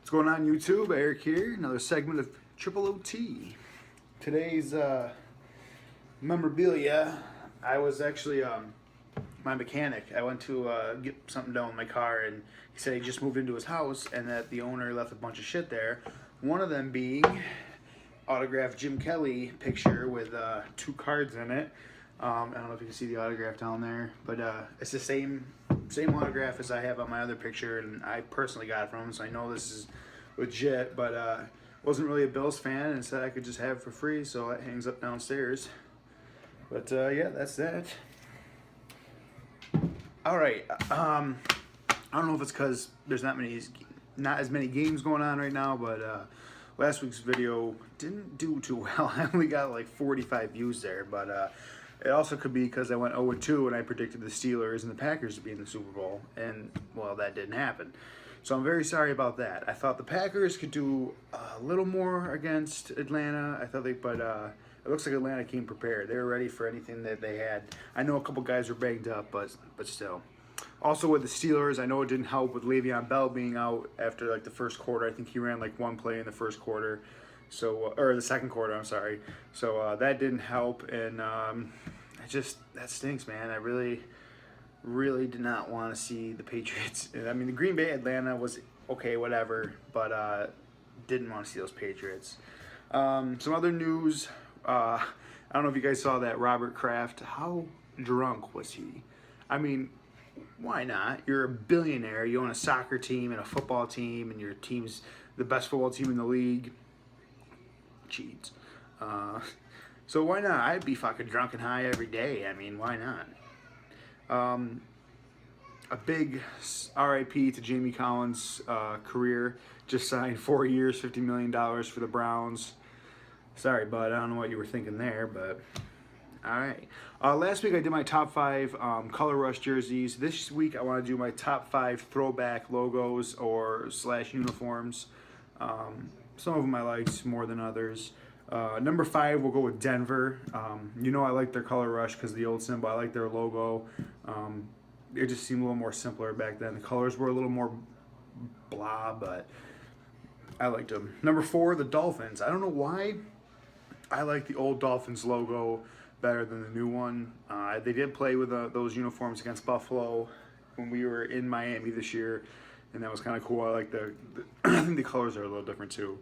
What's going on YouTube? Eric here, another segment of Triple OT. Today's memorabilia, I was actually my mechanic. I went to get something done with my car, and he said he just moved into his house and that the owner left a bunch of shit there. One of them being autographed Jim Kelly picture with 2 cards in it. I don't know if you can see the autograph down there, but it's the same autograph as I have on my other picture, and I personally got it from him, so I know this is legit, but wasn't really a Bills fan and said I could just have it for free, so it hangs up downstairs. But yeah, that's that. Alright, I don't know if it's because there's not as many games going on right now, but last week's video didn't do too well. I only got like 45 views there, but it also could be because I went 0-2 and I predicted the Steelers and the Packers to be in the Super Bowl, and well, that didn't happen. So I'm very sorry about that. I thought the Packers could do a little more against Atlanta. But it looks like Atlanta came prepared. They were ready for anything that they had. I know a couple guys were banged up, but still. Also with the Steelers, I know it didn't help with Le'Veon Bell being out after like the first quarter. I think he ran like 1 play in the first quarter. So, or the second quarter, I'm sorry. So that didn't help, and that stinks, man. I really did not want to see the Patriots. I mean, the Green Bay Atlanta was okay, whatever, but didn't want to see those Patriots. Some other news. I don't know if you guys saw that Robert Kraft. How drunk was he? I mean, why not? You're a billionaire. You own a soccer team and a football team, and your team's the best football team in the league. Cheats. So why not? I'd be fucking drunk and high every day. I mean, why not? A big RIP to Jamie Collins' career. Just signed 4 years, $50 million for the Browns. Sorry, bud. I don't know what you were thinking there, but all right. Last week I did my top 5 color rush jerseys. This week I want to do my top 5 throwback logos or / uniforms. Some of them I liked more than others. Number 5, we'll go with Denver. You know I like their color rush because of the old symbol. I like their logo. It just seemed a little more simpler back then. The colors were a little more blah, but I liked them. Number 4, the Dolphins. I don't know why I like the old Dolphins logo better than the new one. They did play with those uniforms against Buffalo when we were in Miami this year, and that was kind of cool. I like I think the colors are a little different too.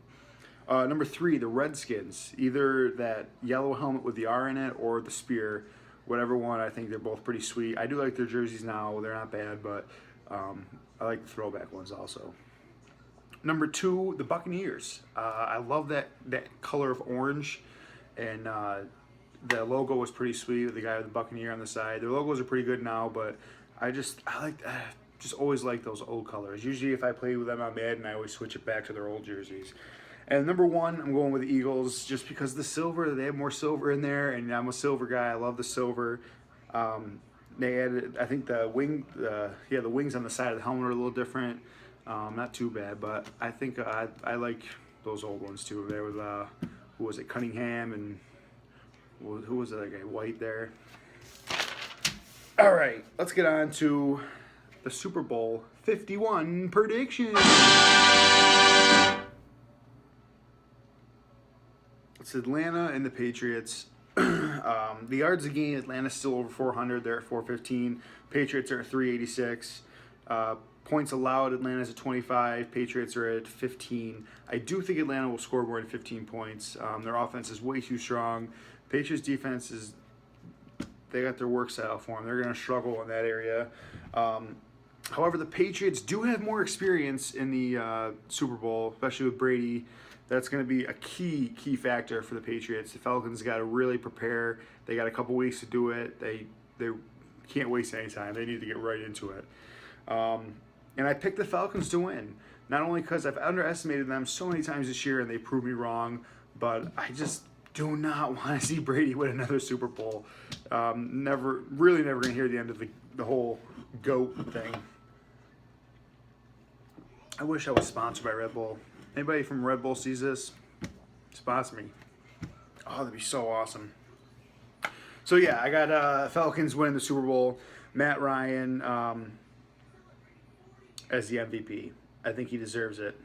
Number 3, the Redskins. Either that yellow helmet with the R in it or the spear. Whatever one, I think they're both pretty sweet. I do like their jerseys now. They're not bad, but I like the throwback ones also. Number 2, the Buccaneers. I love that color of orange, and the logo was pretty sweet with the guy with the Buccaneer on the side. Their logos are pretty good now, but I just always like those old colors. Usually if I play with them on Madden, I always switch it back to their old jerseys. And number 1, I'm going with the Eagles just because the silver, they have more silver in there, and I'm a silver guy. I love the silver. They added, I think the wings on the side of the helmet are a little different. Not too bad, but I think I like those old ones too. There with who was it, Cunningham, and who was the other guy, White there. All right, let's get on to the Super Bowl 51 predictions. It's Atlanta and the Patriots. The yards a game, Atlanta's still over 400. They're at 415. Patriots are at 386. Points allowed, Atlanta's at 25. Patriots are at 15. I do think Atlanta will score more than 15 points. Their offense is way too strong. Patriots defense they got their work set out for them. They're going to struggle in that area. However, the Patriots do have more experience in the Super Bowl, especially with Brady. That's going to be a key factor for the Patriots. The Falcons got to really prepare. They got a couple weeks to do it. They can't waste any time. They need to get right into it. And I picked the Falcons to win. Not only because I've underestimated them so many times this year and they proved me wrong, but I just do not want to see Brady win another Super Bowl. Never going to hear the end of the whole GOAT thing. I wish I was sponsored by Red Bull. Anybody from Red Bull sees this? Sponsor me. Oh, that'd be so awesome. So yeah, I got Falcons winning the Super Bowl. Matt Ryan as the MVP. I think he deserves it.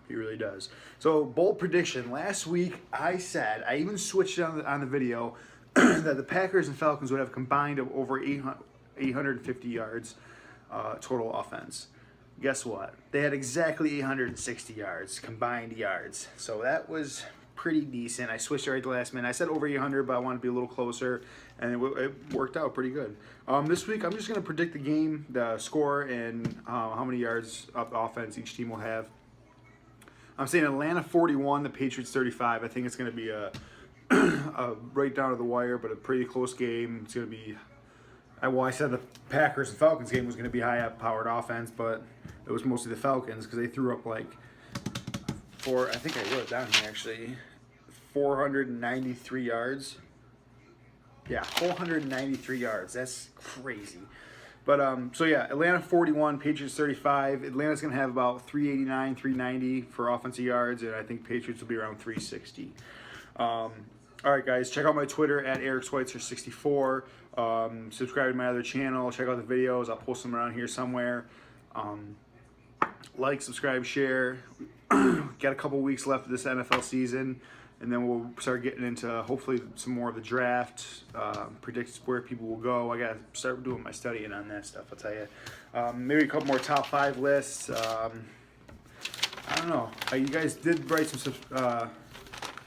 He really does. So, bold prediction. Last week, I said, I even switched it on the video, that the Packers and Falcons would have combined of over 850 yards total offense. Guess what? They had exactly 860 yards, combined yards. So that was pretty decent. I switched it right at the last minute. I said over 800, but I wanted to be a little closer, and it worked out pretty good. This week, I'm just going to predict the game, the score, and how many yards of offense each team will have. I'm saying Atlanta 41, the Patriots 35. I think it's going to be a right down to the wire, but a pretty close game. It's going to be, well, I said the Packers and Falcons game was going to be high-powered offense, but it was mostly the Falcons because they threw up like I think I wrote it down here actually, 493 yards. Yeah, 493 yards. That's crazy. But, so yeah, Atlanta 41, Patriots 35. Atlanta's going to have about 389, 390 for offensive yards, and I think Patriots will be around 360. All right, guys, check out my Twitter at EricSweitzer64. Subscribe to my other channel. Check out the videos. I'll post them around here somewhere. Like, subscribe, share. Got a couple weeks left of this NFL season, and then we'll start getting into hopefully some more of the draft, predict where people will go. I got to start doing my studying on that stuff, I'll tell you. Maybe a couple more top 5 lists. I don't know. You guys did write some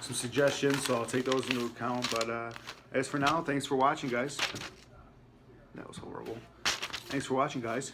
suggestions, so I'll take those into account. But as for now, thanks for watching, guys. That was horrible. Thanks for watching, guys.